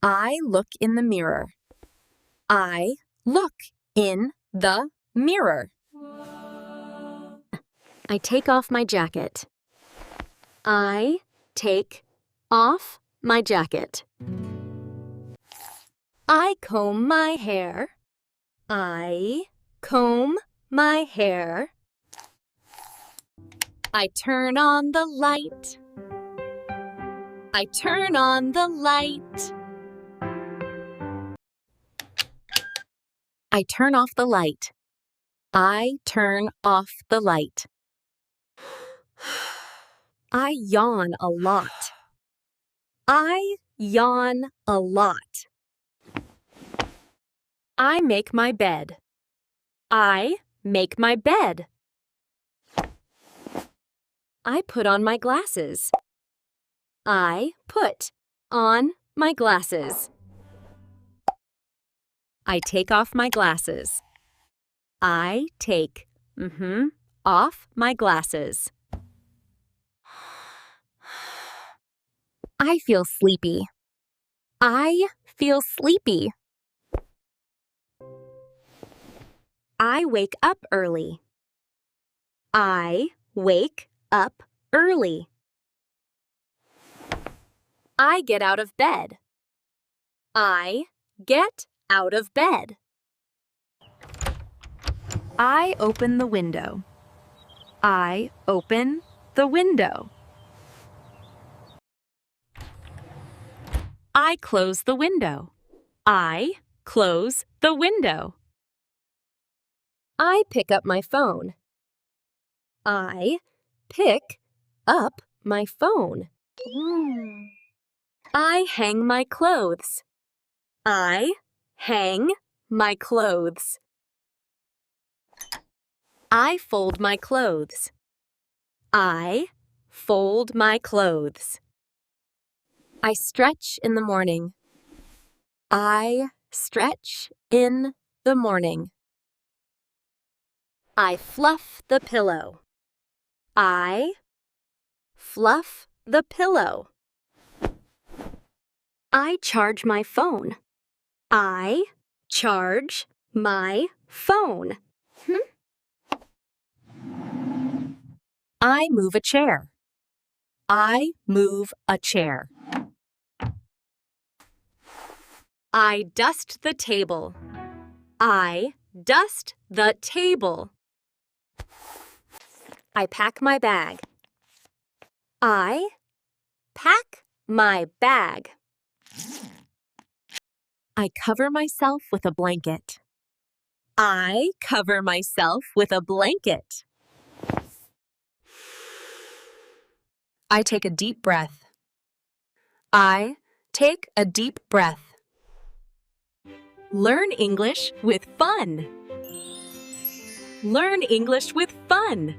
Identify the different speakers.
Speaker 1: I look in the mirror. I look in the mirror.
Speaker 2: I take off my jacket. I take off my jacket. I comb my hair. I comb my hair. I turn on the light. I turn on the light.
Speaker 1: I turn off the light. I turn off the light.
Speaker 2: I yawn a lot. I yawn a lot. I make my bed. I make my bed. I put on my glasses. I put on my glasses. I take off my glasses. I take off my glasses.
Speaker 1: I feel sleepy.
Speaker 2: I feel sleepy. I wake up early. I wake up early. I get out of bed. I get out of bed. I open the window. I open the window. I close the window. I close the window. I pick up my phone. I pick up my phone. I hang my clothes. I hang my clothes. I fold my clothes. I fold my clothes. I stretch in the morning. I stretch in the morning. I fluff the pillow. I fluff the pillow. I charge my phone. I charge my phone.
Speaker 1: I move a chair. I move a chair.
Speaker 2: I dust the table. I dust the table. I pack my bag. I pack my bag.
Speaker 1: I cover myself with a blanket. I cover myself with a blanket. I take a deep breath. I take a deep breath. Learn English with fun. Learn English with fun.